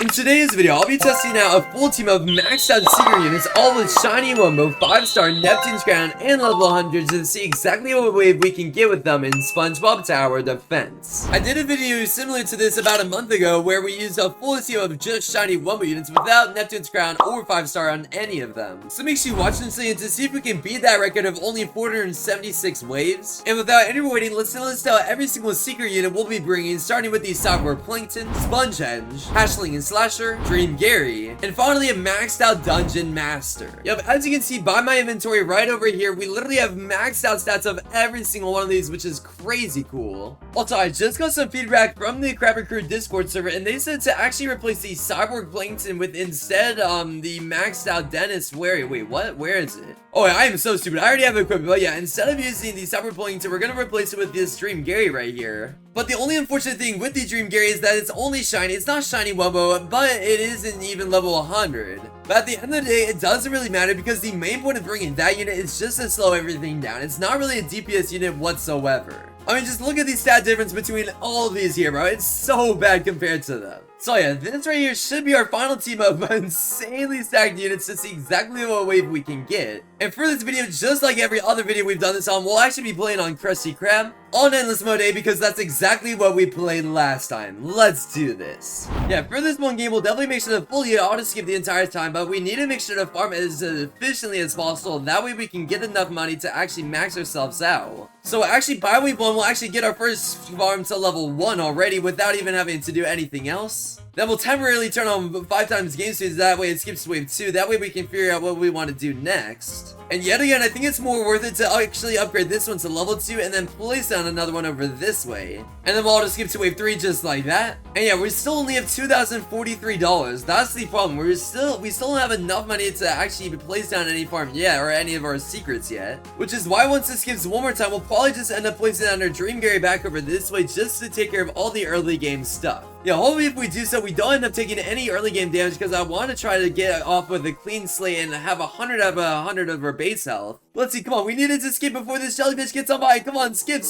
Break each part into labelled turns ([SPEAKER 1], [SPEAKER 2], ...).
[SPEAKER 1] In today's video, I'll be testing out a full team of maxed out secret units, all with shiny wumbo, 5-star Neptune's crown, and level 100s to see exactly what wave we can get with them in SpongeBob Tower Defense. I did a video similar to this about a month ago where we used a full team of just shiny wumbo units without Neptune's crown or 5-star on any of them. So make sure you watch this video to see if we can beat that record of only 476 waves. And without any more waiting, let's list out every single secret unit we'll be bringing, starting with the cyborg plankton, SpongeBob, Hashling and Slasher, Dream Gary, and finally a maxed out Dungeon Master. Yep, as you can see by my inventory right over here, we literally have maxed out stats of every single one of these, which is crazy cool. Also, I just got some feedback from the Crabber Crew Discord server, and they said to actually replace the cyborg plankton with instead the maxed out Dennis. Wait, what? Where is it? Oh, I am so stupid. I already have equipment, but yeah, instead of using the cyborg plankton, we're gonna replace it with this Dream Gary right here. But the only unfortunate thing with the Dream Gary is that it's only shiny. It's not shiny wumbo, but it isn't even level 100. But at the end of the day, it doesn't really matter because the main point of bringing that unit is just to slow everything down. It's not really a DPS unit whatsoever. I mean, just look at the stat difference between all of these here, bro. It's so bad compared to them. So yeah, this right here should be our final team of insanely stacked units to see exactly what wave we can get. And for this video, just like every other video we've done this on, we'll actually be playing on Krusty Krab on Endless Mode A because that's exactly what we played last time. Let's do this. Yeah, for this one game, we'll definitely make sure to fully auto-skip the entire time, but we need to make sure to farm as efficiently as possible. That way we can get enough money to actually max ourselves out. So actually, by wave 1, we'll actually get our first farm to level 1 already without even having to do anything else. Then we'll temporarily turn on 5 times game speed, that way it skips to wave 2, that way we can figure out what we want to do next. And yet again, I think it's more worth it to actually upgrade this one to level 2 and then place down another one over this way. And then we'll auto skip to wave 3 just like that. And yeah, we still only have $2,043. That's the problem. We still don't have enough money to actually place down any farm yet, or any of our secrets yet. Which is why once this skips one more time, we'll probably just end up placing down our Dream Gary back over this way just to take care of all the early game stuff. Yeah, hopefully if we do so, we don't end up taking any early game damage because I want to try to get off with a clean slate and have 100 out of 100 of our base health. Let's see, come on, we needed to skip before this jellyfish gets on by. Come on, skip.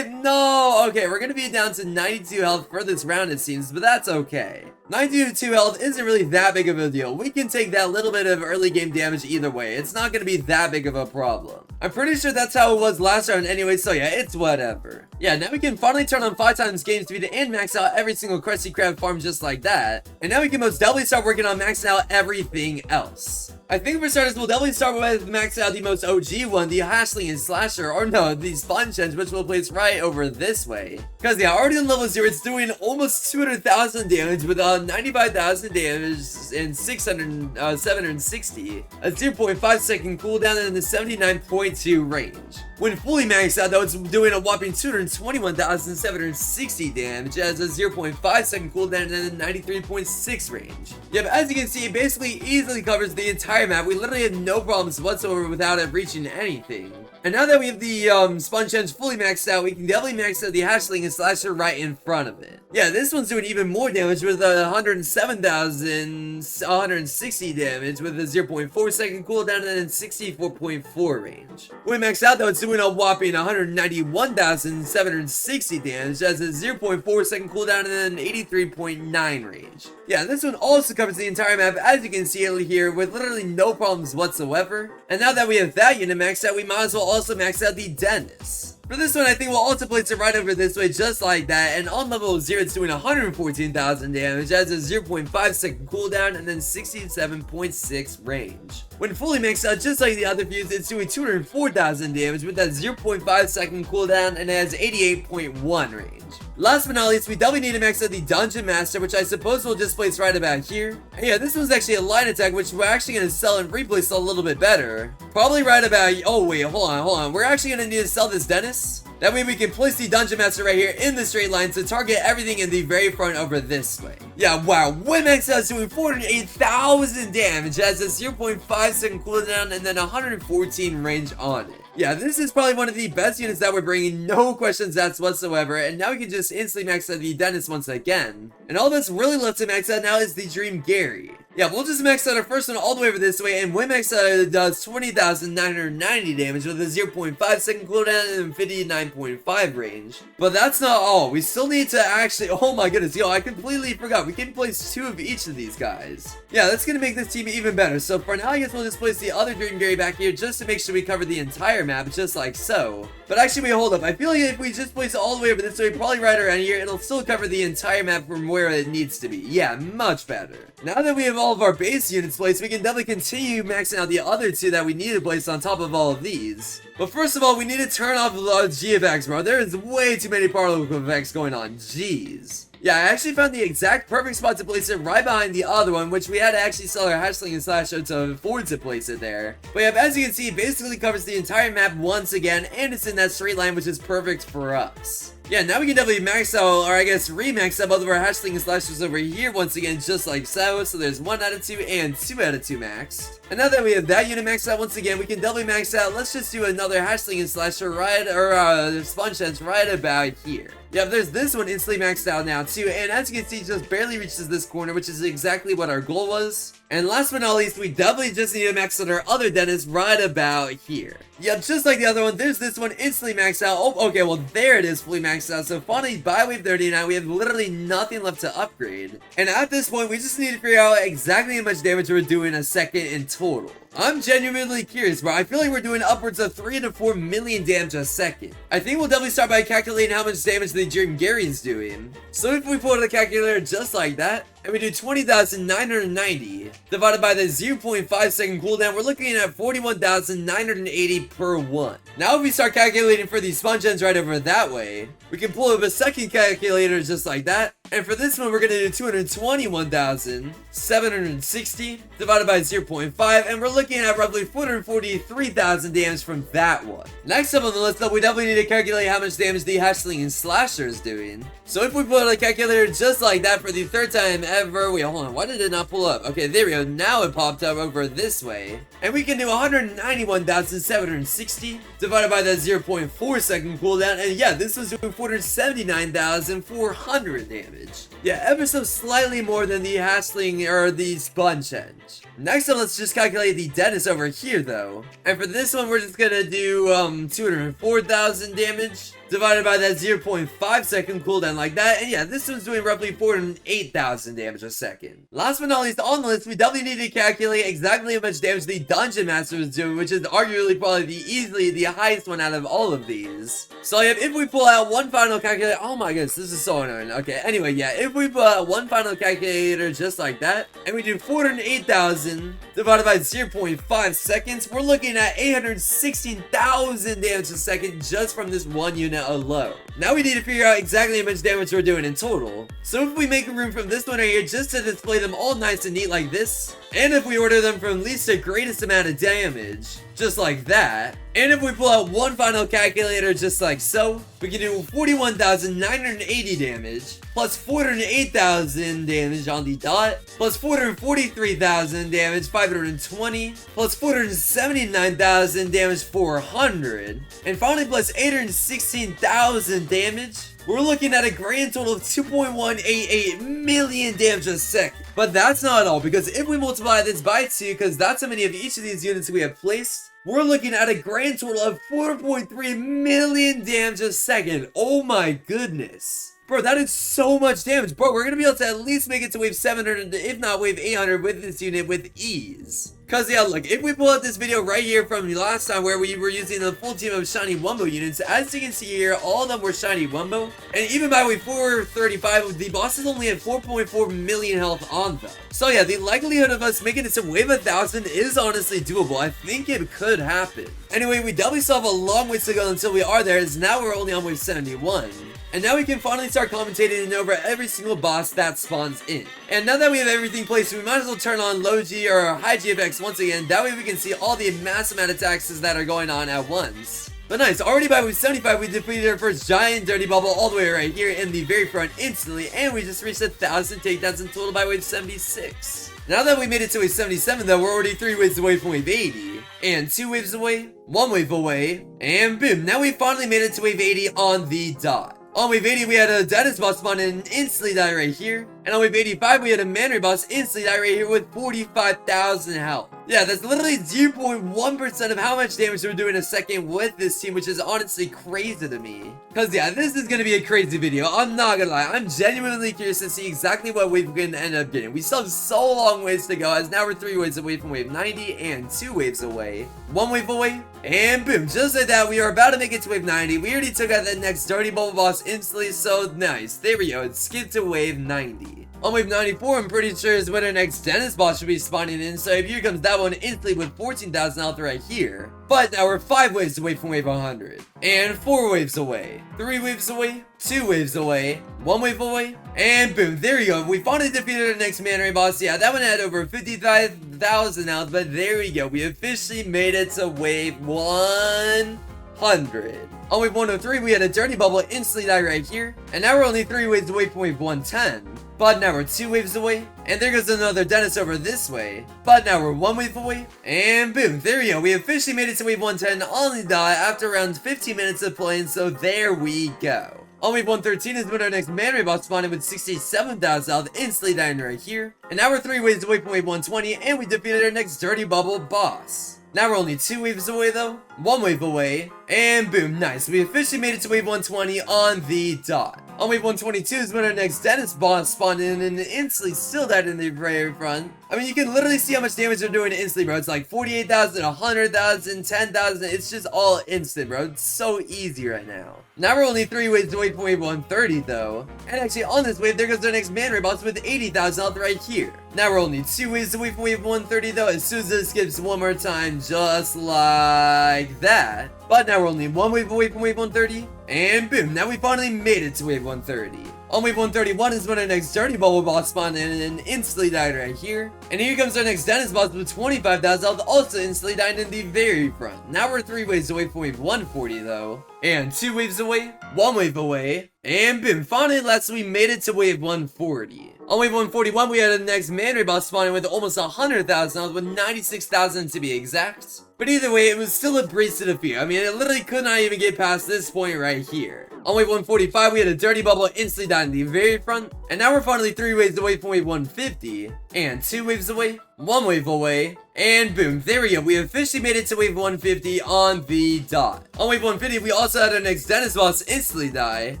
[SPEAKER 1] No! Okay, we're gonna be down to 92 health for this round, it seems, but that's okay. 92 health isn't really that big of a deal. We can take that little bit of early game damage either way. It's not gonna be that big of a problem. I'm pretty sure that's how it was last round anyway, so yeah, it's whatever. Yeah, now we can finally turn on 5 times game speed and max out every single Krusty Krab farm just like that. And now we can most definitely start working on maxing out everything else. I think for starters, we'll definitely start with maxing out the most OG one, the Hashling and Slasher, or no, the SpongeBob, which we'll place right over this way. Because yeah, already on level 0, it's doing almost 200,000 damage with 95,000 damage and 760, a 0.5 second cooldown and a 79.2 range. When fully maxed out though, it's doing a whopping 221,760 damage as a 0.5 second cooldown and a 93.6 range. Yep, as you can see, it basically easily covers the entire map. We literally had no problems whatsoever without it reaching anything. And now that we have the SpongeBob fully maxed out, we can definitely max out the Hashling and Slasher right in front of it. Yeah, this one's doing even more damage with 107,160 damage with a 0.4 second cooldown and a 64.4 range. When maxed out though, it's doing a whopping 191,760 damage as a 0.4 second cooldown and an 83.9 range. Yeah, this one also covers the entire map, as you can see it here, with literally no problems whatsoever. And now that we have that unit maxed out, we might as well also max out the Dennis. For this one, I think we'll also place it right over this way, just like that, and on level 0, it's doing 114,000 damage, as a 0.5 second cooldown, and then 67.6 range. When fully maxed out, just like the other fuse, it's doing 204,000 damage with that 0.5 second cooldown, and it has 88.1 range. Last but not least, we definitely need to max out the Dungeon Master, which I suppose we'll just place right about here. And yeah, this one's actually a line attack, which we're actually going to sell and replace a little bit better. Probably right about... Oh, wait, hold on. We're actually going to need to sell this Dennis. That way we can place the Dungeon Master right here in the straight line to target everything in the very front over this way. Yeah, wow. When maxed out, it's doing 408,000 damage, has a 0.5 second cooldown, and then 114 range on it. Yeah, this is probably one of the best units that we're bringing, no questions asked whatsoever, and now we can just instantly max out the Dennis once again. And all that's really left to max out now is the Dream Gary. Yeah, we'll just max out our first one all the way over this way, and when max out it does 20,990 damage with a 0.5 second cooldown and 59.5 range. But that's not all. We still need to actually, oh my goodness, yo, I completely forgot. We can place 2 of each of these guys. Yeah, that's gonna make this team even better. So for now, I guess we'll just place the other Dream Gary back here just to make sure we cover the entire map, just like so. But actually, wait, hold up. I feel like if we just place it all the way over this way, probably right around here, it'll still cover the entire map from where it needs to be. Yeah, much better. Now that we have all of our base units placed, we can definitely continue maxing out the other 2 that we need to place on top of all of these. But first of all, we need to turn off the G effects, bro. There is way too many particle effects going on. Jeez. Yeah, I actually found the exact perfect spot to place it right behind the other one, which we had to actually sell our hatchling and slasher to afford to place it there. But yeah, as you can see, it basically covers the entire map once again, and it's in that straight line, which is perfect for us. Yeah, now we can definitely max out, or I guess re-max out both of our hatchling and slashers over here once again, just like so. So there's 1 out of 2 and 2 out of 2 maxed. And now that we have that unit maxed out once again, we can definitely max out. Let's just do another hatchling and slasher right, or sponge heads right about here. Yeah, there's this one instantly maxed out now too, and as you can see, it just barely reaches this corner, which is exactly what our goal was. And last but not least, we definitely just need to max out our other dentist right about here. Yep, just like the other one, there's this one instantly maxed out. Oh, okay, well there it is, fully maxed out. So finally, by wave 39, we have literally nothing left to upgrade. And at this point, we just need to figure out exactly how much damage we're doing a second in total. I'm genuinely curious, bro. I feel like we're doing upwards of 3 to 4 million damage a second. I think we'll definitely start by calculating how much damage the Dream Gary is doing. So if we pull the calculator just like that, and we do 20,990 divided by the 0.5 second cooldown, we're looking at 41,980 per one. Now if we start calculating for these sponge ends right over that way, we can pull up a second calculator just like that. And for this one, we're going to do 221,760 divided by 0.5, and we're looking at roughly 443,000 damage from that one. Next up on the list, though, we definitely need to calculate how much damage the hatchling and slasher is doing. So if we pull out a calculator just like that for the 3rd time ever, wait, hold on, why did it not pull up? Okay, there we go, now it popped up over this way. And we can do 191,760 divided by that 0.4 second cooldown, and yeah, this was doing 479,400 damage. Yeah, ever so slightly more than the hatchling or the sponge head. Next up, let's just calculate the dentist over here though. And for this one, we're just gonna do 204,000 damage divided by that 0.5 second cooldown like that. And yeah, this one's doing roughly 408,000 damage a second. Last but not least on the list, we definitely need to calculate exactly how much damage the Dungeon Master is doing, which is arguably probably easily the highest one out of all of these. So yeah, if we pull out one final calculator, oh my goodness, this is so annoying. Okay, anyway, yeah, if we pull out one final calculator just like that, and we do 408,000 divided by 0.5 seconds, we're looking at 816,000 damage a second just from this one unit alone. Now we need to figure out exactly how much damage we're doing in total. So if we make a room from this one right here just to display them all nice and neat like this, and if we order them from least to greatest amount of damage, just like that, and if we pull out one final calculator just like so, we can do 41,980 damage, plus 408,000 damage on the dot, plus 443,000 damage 520, plus 479,000 damage 400, and finally plus 816,000 damage. We're looking at a grand total of 2.188 million damage a second. But that's not all, because if we multiply this by 2, because that's how many of each of these units we have placed, we're looking at a grand total of 4.3 million damage a second. Oh my goodness. Bro, that is so much damage. Bro, we're going to be able to at least make it to wave 700, if not wave 800 with this unit with ease. Cause yeah, look, if we pull out this video right here from last time where we were using the full team of shiny wumbo units, as you can see here, all of them were shiny wumbo. And even by wave 435, the bosses only had 4.4 million health on them. So yeah, the likelihood of us making it to wave 1000 is honestly doable. I think it could happen. Anyway, we definitely still have a long ways to go until we are there, as now we're only on wave 71. And now we can finally start commentating over every single boss that spawns in. And now that we have everything placed, we might as well turn on low G or high G effects once again. That way we can see all the massive amount of attacks that are going on at once. But nice, already by wave 75 we defeated our first giant dirty bubble all the way right here in the very front instantly. And we just reached 1,000 takedowns in total by wave 76. Now that we made it to wave 77 though, we're already 3 waves away from wave 80. And 2 waves away, 1 wave away, and boom, now we finally made it to wave 80 on the dot. On wave 80, we had a dentist boss spawn in and instantly die right here. And on wave 85, we had a man boss instantly die right here with 45,000 health. Yeah, that's literally 0.1% of how much damage we're doing a second with this team, which is honestly crazy to me. Because, yeah, this is going to be a crazy video. I'm not going to lie. I'm genuinely curious to see exactly what wave we're going to end up getting. We still have so long ways to go, as now we're 3 waves away from wave 90 and 2 waves away. 1 wave away, and boom, just like that, we are about to make it to wave 90. We already took out that next dirty bubble boss instantly, so nice. There we go. It's skipped to wave 90. On wave 94, I'm pretty sure is when our next Dennis boss should be spawning in, so here comes that one instantly with 14,000 health right here. But now we're 5 waves away from wave 100. And 4 waves away. 3 waves away. 2 waves away. 1 wave away. And boom, there we go. We finally defeated our next man boss. Yeah, that one had over 55,000 health, but there we go. We officially made it to wave 100. On wave 103, we had a dirty bubble instantly die right here. And now we're only 3 waves away from wave 110. But now we're 2 waves away. And there goes another Dennis over this way. But now we're 1 wave away. And boom, there we go. We officially made it to wave 110 on the dot after around 15 minutes of playing. So there we go. On wave 113 is when our next man boss spawned with 67,000 health, instantly dying right here. And now we're 3 waves away from wave 120, and we defeated our next dirty bubble boss. Now we're only 2 waves away though, 1 wave away, and boom, nice. We officially made it to wave 120 on the dot. On wave 122 is when our next Dennis boss spawned in and instantly still died in the very front. I mean, you can literally see how much damage they're doing instantly, bro. It's like 48,000, 100,000, 10,000. It's just all instant, bro. It's so easy right now. Now we're only 3 waves away from wave 130, though. And actually, on this wave, there goes our next man boss with 80,000 health right here. Now we're only 2 waves away from wave 130, though, as soon as it skips one more time, just like that. But now we're only 1 wave away from wave 130. And boom, now we finally made it to wave 130. On wave 131 is when our next dirty bubble boss spawned in and instantly died right here. And here comes our next Dennis boss with 25,000 health, also instantly died in the very front. Now we're 3 waves away from wave 140 though. And 2 waves away, 1 wave away, and boom, finally last we made it to wave 140. On wave 141, we had the next man boss spawning with almost 100,000 health, with 96,000 to be exact. But either way, it was still a breeze to defeat. I mean, it literally could not even get past this point right here. On wave 145, we had a dirty bubble instantly die in the very front. And now we're finally 3 waves away from wave 150. And 2 waves away, 1 wave away, and boom, there we go. We officially made it to wave 150 on the dot. On wave 150, we also had our next Dennis boss instantly die.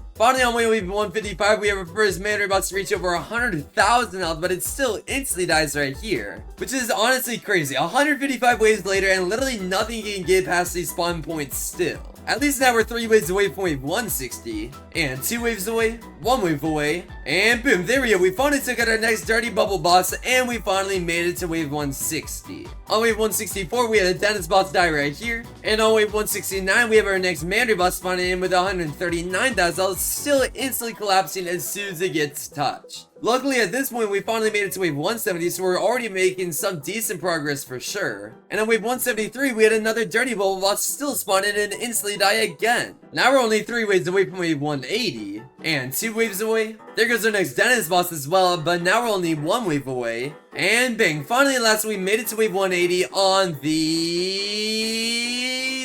[SPEAKER 1] Finally, on wave 155, we have our first man boss to reach over 100,000 health, but it still instantly dies right here. Which is honestly crazy. 155 waves later, and literally nothing can get past these spawn points still. At least now we're 3 waves away from wave 160, and 2 waves away, 1 wave away, and boom, there we go. We finally took out our next dirty bubble boss, and we finally made it to wave 160. On wave 164, we had a Dennis boss die right here, and on wave 169, we have our next Mandarin boss spawning in with 139,000, still instantly collapsing as soon as it gets touched. Luckily, at this point, we finally made it to wave 170, so we're already making some decent progress for sure. And on wave 173, we had another dirty bubble boss still spawn in and instantly die again. Now we're only 3 waves away from wave 180, and 2 waves away. There goes our next Dennis boss as well, but now we're only 1 wave away. And bang, finally last we made it to wave 180 on the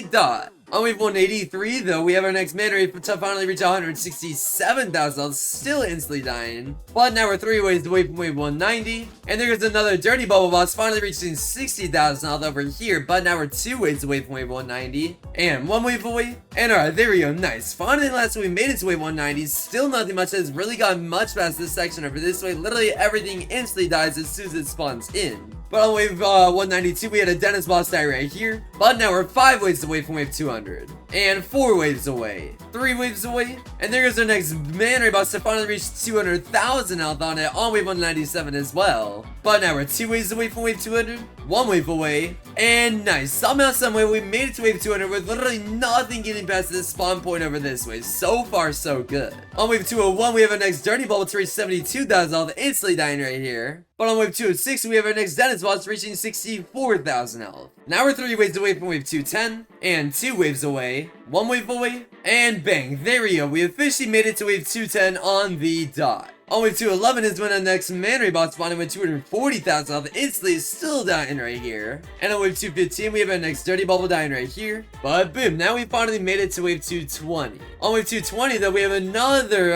[SPEAKER 1] dot. On wave 183, though, we have our next man to finally reach 167,000, still instantly dying. But now we're 3 waves away from wave 190. And there's another dirty bubble boss finally reaching 60,000 health over here. But now we're 2 waves away from wave 190. And 1 wave away. And alright, there we go, nice. Finally, last we made it to wave 190. Still nothing much has really gotten much past this section over this way. Literally everything instantly dies as soon as it spawns in. But on wave 192, we had a Dennis boss die right here. But now we're 5 waves away from wave 200. And 4 waves away. 3 waves away. And there goes our next man boss to finally reach 200,000 health on it on wave 197 as well. But now we're 2 waves away from wave 200. 1 wave away. And nice. Somehow, someway, we made it to wave 200 with literally nothing getting past this spawn point over this way. So far, so good. On wave 201, we have our next dirty bubble to reach 72,000 health, instantly dying right here. But on wave 206, we have our next Dennis boss reaching 64,000 health. Now we're 3 waves away from wave 210, and 2 waves away, one wave away, and bang, there we go. We officially made it to wave 210 on the dot. On wave 211 is when the next man ray bot spawned with 240,000 health. Instantly is still dying right here. And on wave 215 we have our next dirty bubble dying right here. But boom, now we finally made it to wave 220. On wave 220 though, we have another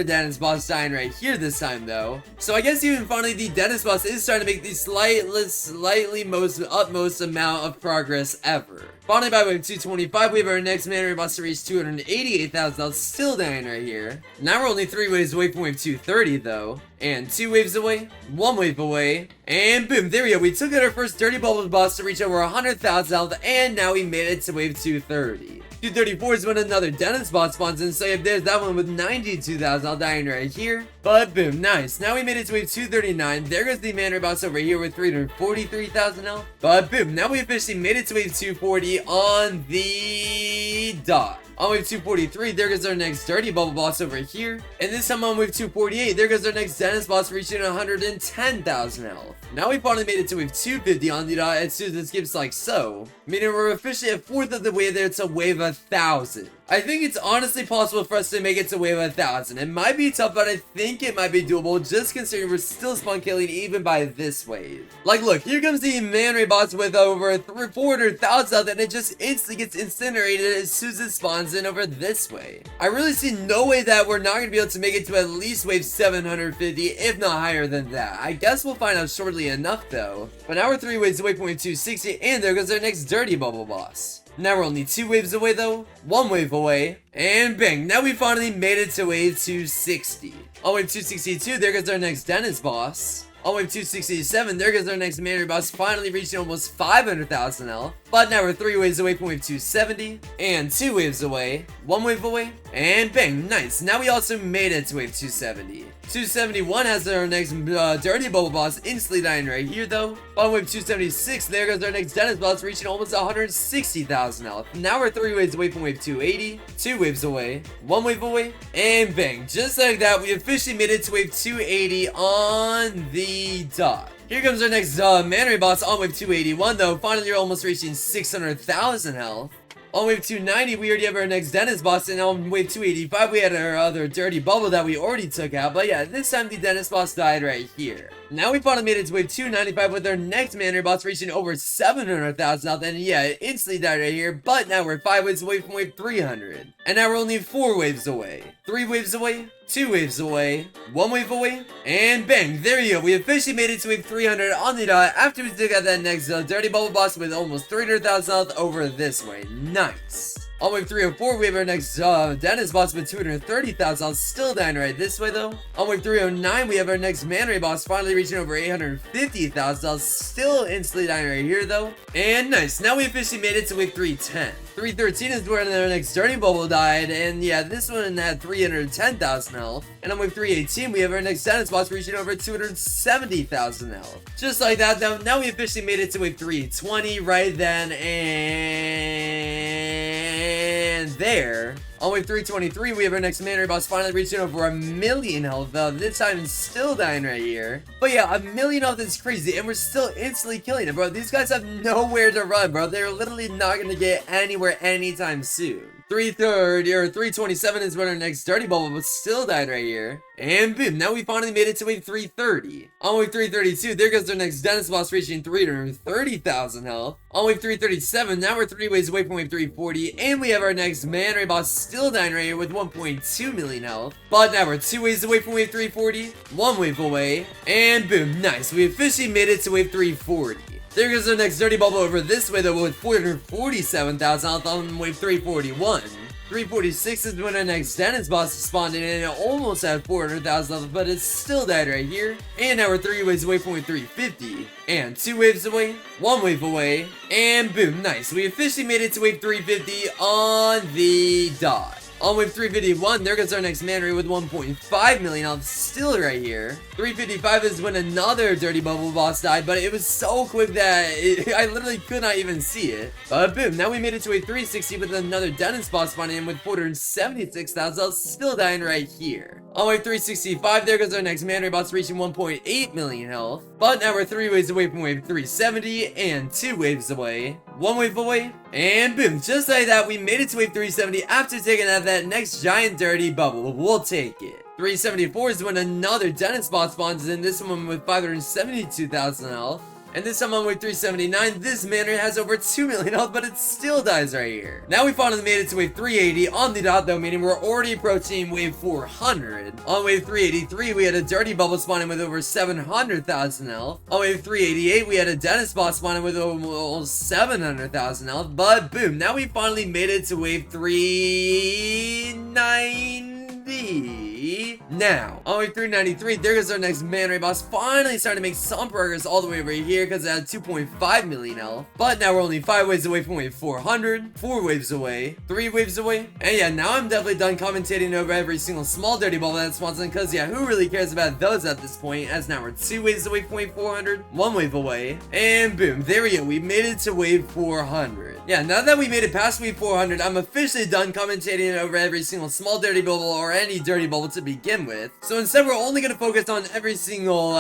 [SPEAKER 1] Dennis boss dying right here this time though. So I guess even finally the Dennis boss is starting to make the slightly utmost amount of progress ever. Finally by wave 225 we have our next man ray boss to reach 288,000 health, still dying right here. Now we're only 3 waves away from wave 230 though. And 2 waves away, 1 wave away, and boom, there we go. We took out our first dirty bubble boss to reach over 100,000 health, and now we made it to wave 230. 234 is when another Dennis bot spawns in, so if there's that one with 92,000 health dying right here. But boom, nice. Now we made it to wave 239. There goes the man ray boss over here with 343,000 health. But boom, now we officially made it to wave 240 on the dot. On wave 243, there goes our next dirty bubble boss over here. And this time on wave 248, there goes our next Dennis boss reaching 110,000 health. Now we finally made it to wave 250 on the dot as soon as it skips like so. Meaning we're officially a fourth of the way there to wave 1,000. I think it's honestly possible for us to make it to wave 1,000. It might be tough, but I think it might be doable just considering we're still spawn killing even by this wave. Like look, here comes the man ray boss with over 400,000 health and it just instantly gets incinerated as soon as it spawns in over this way. I really see no way that we're not going to be able to make it to at least wave 750, if not higher than that. I guess we'll find out shortly enough though. But now we're 3 waves away from wave 260 and there goes our next dirty bubble boss. Now we're only 2 waves away though, 1 wave away, and bang, now we finally made it to wave 260. On wave 262, there goes our next Dennis boss. On wave 267, there goes our next man ray boss, finally reaching almost 500,000 health. But now we're 3 waves away from wave 270, and 2 waves away, 1 wave away, and bang, nice. Now we also made it to wave 270. 271 has our next dirty bubble boss instantly dying right here though. On wave 276, there goes our next Dennis boss reaching almost 160,000 health. Now we're 3 waves away from wave 280, 2 waves away, 1 wave away, and bang, just like that, we officially made it to wave 280 on the dot. Here comes our next man ray boss on wave 281 though, finally almost reaching 600,000 health. On wave 290, we already have our next Dennis boss, and on wave 285, we had our other dirty bubble that we already took out. But yeah, this time the Dennis boss died right here. Now we finally made it to wave 295 with our next man ray boss reaching over 700,000 health, and yeah, it instantly died right here. But now we're 5 waves away from wave 300. And now we're only 4 waves away. 3 waves away, 2 waves away, 1 wave away, and bang, there you go. We officially made it to wave 300 on the dot after we took out that next dirty bubble boss with almost 300,000 health over this way. Nice. On wave 304, we have our next Dennis boss with 230,000 health, still dying right this way though. On wave 309, we have our next man ray boss finally reaching over 850,000 health, still instantly dying right here though. And nice, now we officially made it to wave 310. 313 is where our next dirty bubble died, and yeah, this one had 310,000 health. And on wave 318, we have our next Dennis boss reaching over 270,000 health. Just like that though, now we officially made it to wave 320 right then, and there. On wave 323, we have our next man ray boss finally reaching over 1,000,000 health, though this time it's still dying right here. But yeah, 1,000,000 health is crazy, and we're still instantly killing it, bro. These guys have nowhere to run, bro. They're literally not gonna get anywhere anytime soon. 330 or 327 is when our next dirty bubble, but still died right here. And boom, now we finally made it to wave 330. On wave 332, there goes our next Dennis boss reaching 330,000 health. On wave 337, now we're 3 waves away from wave 340, and we have our next man ray boss still dying right here with 1.2 million health. But now we're 2 waves away from wave 340, 1 wave away, and boom, nice. We officially made it to wave 340. There goes our next dirty bubble over this way though with 447,000 health on wave 341. 346 is when our next Dennis boss spawned in, and it almost had 400,000 health, but it still died right here. And now we're 3 waves away from wave 350. And 2 waves away, 1 wave away, and boom, nice. We officially made it to wave 350 on the dot. On wave 351, there goes our next man ray with 1.5 million health, still right here. 355 is when another dirty bubble boss died, but it was so quick that I literally could not even see it. But boom, now we made it to wave 360 with another Dennis boss spawning in with 476,000 health, still dying right here. On wave 365, there goes our next man ray boss reaching 1.8 million health. But now we're 3 waves away from wave 370, and 2 waves away, one wave away, and boom, just like that, we made it to wave 370 after taking out that next giant dirty bubble. We'll take it. 374 is when another dentist boss spawns in, this one with 572,000 health. And this time on wave 379, this man ray has over 2 million health, but it still dies right here. Now we finally made it to wave 380 on the dot though, meaning we're already approaching wave 400. On wave 383, we had a dirty bubble spawning with over 700,000 health. On wave 388, we had a dentist boss spawning with almost 700,000 health. But boom, now we finally made it to wave 390. Now, on wave 393, there goes our next man ray boss, finally starting to make some progress all the way over here because it had 2.5 million health. But now we're only 5 waves away from wave 400, 4 waves away, 3 waves away. And yeah, now I'm definitely done commentating over every single small dirty bubble that spawns in because yeah, who really cares about those at this point, as now we're 2 waves away from wave 400, 1 wave away, and boom, there we go, we made it to wave 400. Yeah, now that we made it past wave 400, I'm officially done commentating over every single small dirty bubble or any dirty bubble to begin with. So instead, we're only gonna focus on every single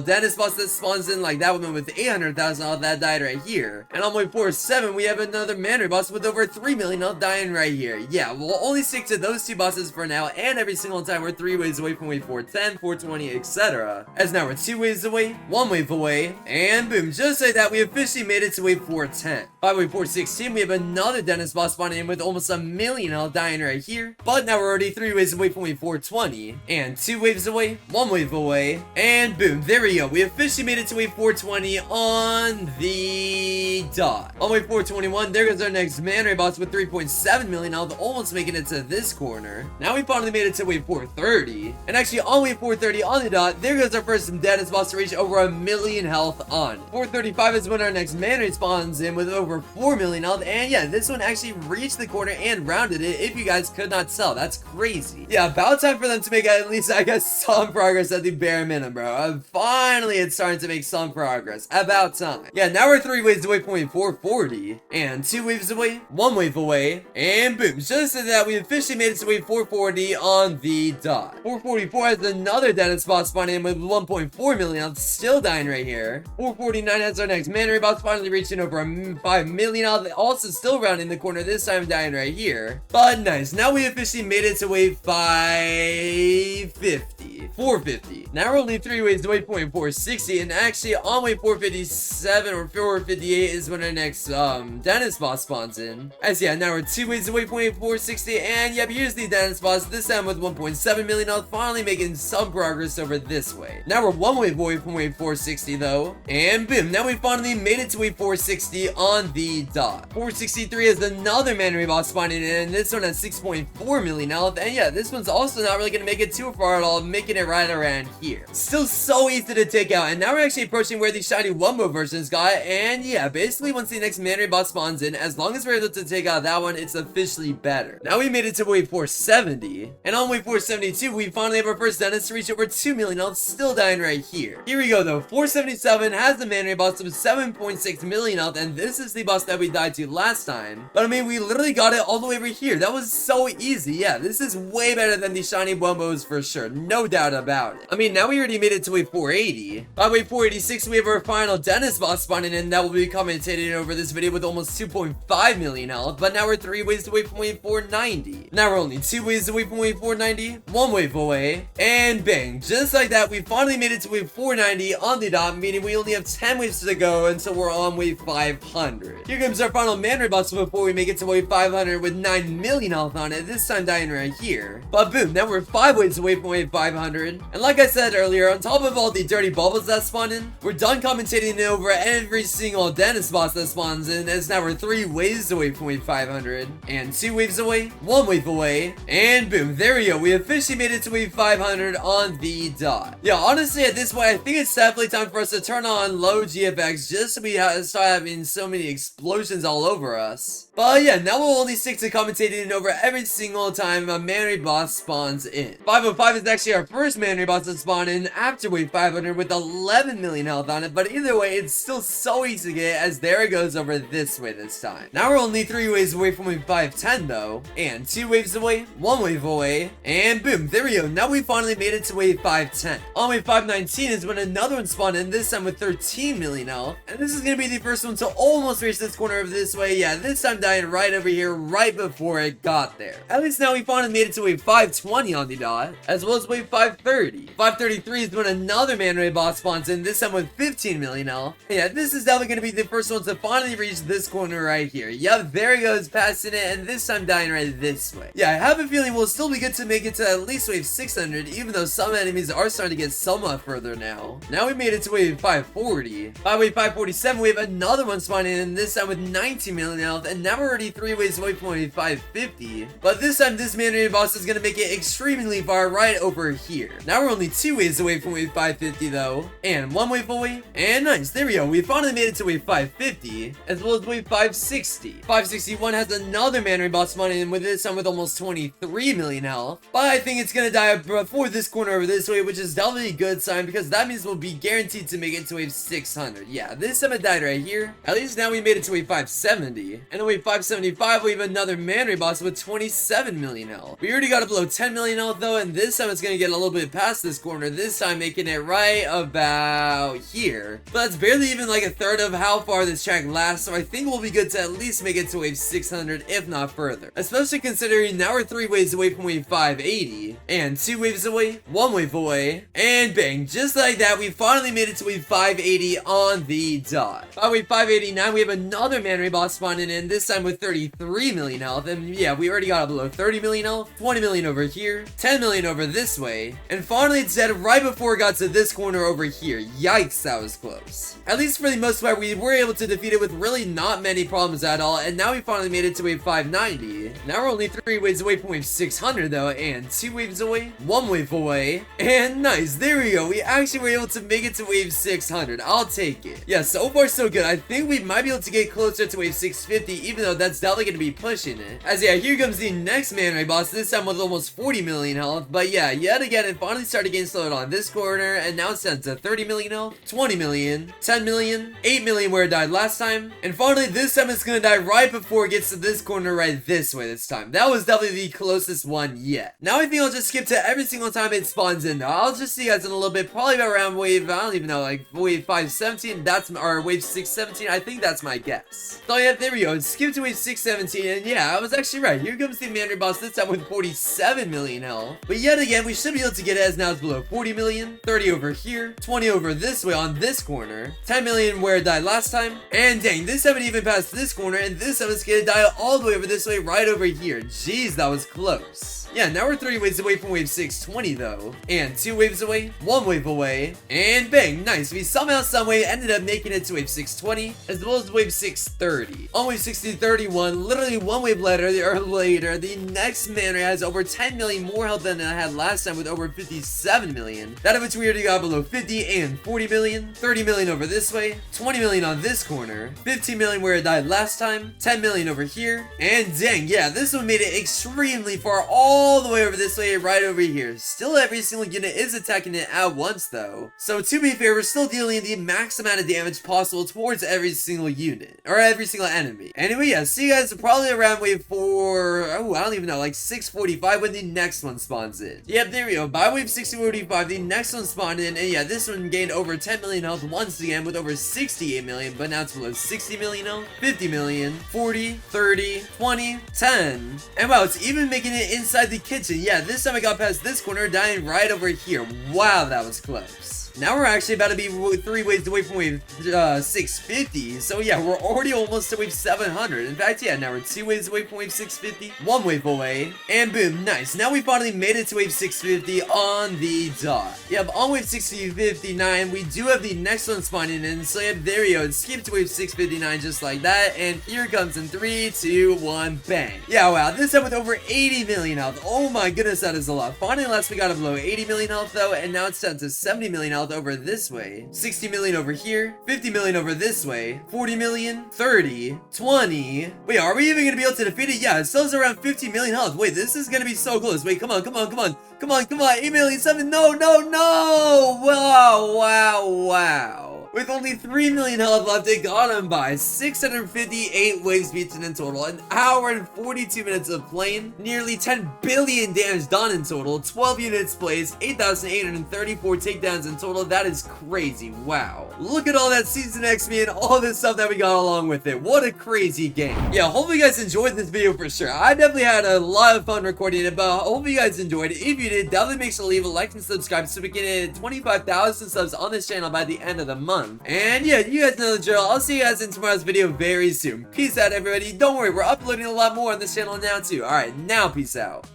[SPEAKER 1] dentist boss that spawns in, like that one with 800,000 health that died right here. And on wave 47, we have another man ray boss with over 3 million health dying right here. Yeah, we'll only stick to those 2 bosses for now, and every single time we're 3 waves away from wave 410, 420, etc. As now we're 2 waves away, 1 wave away, and boom, just like that, we officially made it to wave 410. By wave 416, we have another dentist boss spawning in with almost 1 million health dying right here. But now we're already 3 waves away from wave 420, and 2 waves away, 1 wave away, and boom, there we go. We officially made it to wave 420 on the dot. On wave 421, there goes our next man ray boss with 3.7 million health, almost making it to this corner. Now we finally made it to wave 430, and actually on wave 430 on the dot, there goes our first dentist boss to reach over 1 million health on. 435 is when our next man ray spawns in with over 4 million health, and yeah, this one actually reached the corner and rounded it, if you guys could not tell. That's crazy. Yeah, about time for them to make at least, I guess, some progress at the bare minimum, bro. Finally, it's starting to make some progress. About time. Yeah, now we're 3 waves away from wave 440, and 2 waves away, 1 wave away, and boom, just like that, we officially made it to wave 440 on the dot. 444 has another dentist boss spawning in with 1.4 million health, still dying right here. 449 has our next man ray boss finally reaching over 5 million health, also still rounding the corner, this time dying right here. But nice, now we officially made it to wave 450. Now we're only 3 waves away from wave 460, and actually on wave 457 or 458 is when our next dentist boss spawns in. As yeah, now we're 2 waves away from wave 460, and yep, here's the dentist boss, this time with 1.7 million health, finally making some progress over this way. Now we're 1 wave away from wave 460 though, and boom, now we finally made it to wave 460 on the dot. 463 is another man ray boss spawning in, and this one has 6.4 million health, and yeah, this one's also not really gonna make it too far at all, making it right around here. Still so easy to take out, and now we're actually approaching where the shiny wumbo versions got, and yeah, basically once the next man ray boss spawns in, as long as we're able to take out that one, it's officially better. Now we made it to wave 470, and on wave 472, we finally have our first dentist to reach over 2 million health, still dying right here. Here we go though, 477 has the man ray boss with 7.6 million health, and this is the boss that we died to last time. But I mean, we literally got it all the way over here. That was so easy. Yeah, this is way better than the shiny wumbos for sure, no doubt about it. I mean, now we already made it to wave 480. By wave 486, we have our final dentist boss spawning in that will be commentating over this video with almost 2.5 million health, but now we're 3 waves away from wave 490. Now we're only 2 waves away from wave 490, 1 wave away, and bang, just like that, we finally made it to wave 490 on the dot, meaning we only have 10 waves to go until we're on wave 500. Here comes our final man ray boss before we make it to wave 500 with 9 million health on it, this time dying right here. But boom, now we're 5 waves away from wave 500, and like I said earlier, on top of all the dirty bubbles that spawn in, we're done commentating over every single dentist boss that spawns in, as now we're 3 waves away from wave 500, and 2 waves away, 1 wave away, and boom, there we go, we officially made it to wave 500 on the dot. Yeah, honestly, at this point, I think it's definitely time for us to turn on low GFX just so we start having so many explosions all over us. But yeah, now we'll only stick to commentating over every single time a man raid boss spawns in. 505 is actually our first man raid boss to spawn in after wave 500 with 11 million health on it, but either way, it's still so easy to get as there it goes over this way this time. Now we're only 3 waves away from wave 510 though, and 2 waves away, 1 wave away, and boom, there we go. Now we finally made it to wave 510. On wave 519 is when another one spawned in, this time with 13 million health, and this is gonna be the first one to almost reach this corner of this way. Yeah, this time dying right over here right before it got there. At least now we finally made it to wave 520 on the dot, as well as wave 530. 533 is when another man raid boss spawns in, this time with 15 million health. Yeah, this is definitely gonna be the first one to finally reach this corner right here. Yep, there he goes, passing it, and this time dying right this way. Yeah, I have a feeling we'll still be good to make it to at least wave 600, even though some enemies are starting to get somewhat further now. Now we made it to wave 540. By wave 547, we have another one spawning in, this time with 19 million health, and now we're already 3 waves away from wave 550. But this time, this man raid boss is gonna make it extremely far right over here. Now we're only 2 waves away from wave 550 though, and 1 wave away, and nice, there we go. We finally made it to wave 550, as well as wave 560. 561 has another man raid boss spawning in with this time with almost 23 million health, but I think it's gonna die before this corner over this way, which is definitely a good sign because that means we'll be guaranteed to make it to wave 600. Yeah, this time it died right here. At least now we made it to wave 570, and in wave 575 we have another man raid boss with 27 million health. We already got it below 10 million health though, and this time it's gonna get a little bit past this corner, this time making it right about here. But that's barely even like a third of how far this track lasts, so I think we'll be good to at least make it to wave 600 if not further, especially considering now we're 3 waves away from wave 580, and 2 waves away, 1 wave away, and bang, just like that we finally made it to wave 580 on the dot. By wave 589 we have another man raid boss spawning in, this time with 33 million health, and yeah, we already got it below 30 million health, 20 million over here, 10 million over this way, and finally it's dead right before it got to this corner over here. Yikes, that was close. At least for the most part, we were able to defeat it with really not many problems at all, and now we finally made it to wave 590. Now we're only 3 waves away from wave 600 though, and 2 waves away, 1 wave away, and nice, there we go. We actually were able to make it to wave 600. I'll take it. Yeah, so far so good. I think we might be able to get closer to wave 650, even though that's definitely going to be pushing it. As yeah, here comes the next man raid boss, this time with almost 40 million health, but yeah, yet again, it finally started getting slowed on this corner, and now it's down to 30 million health, 20 million, 10 million, 8 million where it died last time, and finally this time it's gonna die right before it gets to this corner right this way this time. That was definitely the closest one yet. Now I think I'll just skip to every single time it spawns in though. I'll just see you guys in a little bit, probably around wave, I don't even know, like wave 517, or wave 617, I think that's my guess. So yeah, there we go, skip to wave 617, and yeah, I was actually right. Here comes the man raid boss, this time with 47 million health, but yet again, we should be able to get it as now it's below 40 million, 30 over here, 20 over this way on this corner, 10 million where it died last time, and dang, this time it even passed this corner, and this time it's gonna die all the way over this way right over here. Jeez, that was close. Yeah, now we're 3 waves away from wave 620 though, and 2 waves away, 1 wave away, and bang, nice. We somehow, someway ended up making it to wave 620, as well as wave 630. On wave 631, literally 1 wave later, the next man raid has over 10 million more health than I had last time with over 57 million. That of which we already got below 50 and 40 million, 30 million over this way, 20 million on this corner, 15 million where it died last time, 10 million over here, and dang, yeah, this one made it extremely far all the way over this way right over here. Still every single unit is attacking it at once though, so to be fair, we're still dealing the max amount of damage possible towards every single unit, or every single enemy. Anyway, yeah, see you guys probably around wave 4, oh, I don't even know, like 645 when the next one spawns in. Yep, there we go. By wave 645, the next one spawned in, and yeah, this one gained over 10 million health once again with over 68 million, but now it's below 60 million health, 50 million, 40, 30, 20, 10. And wow, it's even making it inside the kitchen. Yeah, this time I got past this corner, dying right over here. Wow, that was close. Now we're actually about to be 3 waves away from wave 650, so yeah, we're already almost to wave 700. In fact, yeah, now we're 2 waves away from wave 650, 1 wave away, and boom, nice. Now we finally made it to wave 650 on the dot. Yep, on wave 659, we do have the next one spawning in, so yep, there we go. Skip to wave 659 just like that, and here comes in 3, 2, 1, bang. Yeah, wow, this time with over 80 million health, health. Oh my goodness, that is a lot. Finally, last we got below 80 million health though, and now it's down to 70 million health over this way. 60 million over here. 50 million over this way. 40 million. 30. 20. Wait, are we even gonna be able to defeat it? Yeah, it still has around 15 million health. Wait, this is gonna be so close. Wait, come on, come on, come on. Come on, come on. 8 million, 7. No, no, no. Wow, wow, wow. With only 3 million health left, it got him by 658 wave speeds in total, an hour and 42 minutes of playing, nearly 10 billion damage done in total, 12 units placed, 8,834 takedowns in total. That is crazy. Wow. Look at all that Season XP and all this stuff that we got along with it. What a crazy game. Yeah, hopefully you guys enjoyed this video for sure. I definitely had a lot of fun recording it, but hopefully you guys enjoyed it. If you did, definitely make sure to leave a like and subscribe so we can hit 25,000 subs on this channel by the end of the month. And yeah, you guys know the drill. I'll see you guys in tomorrow's video very soon. Peace out, everybody. Don't worry, we're uploading a lot more on this channel now too. Alright, now peace out.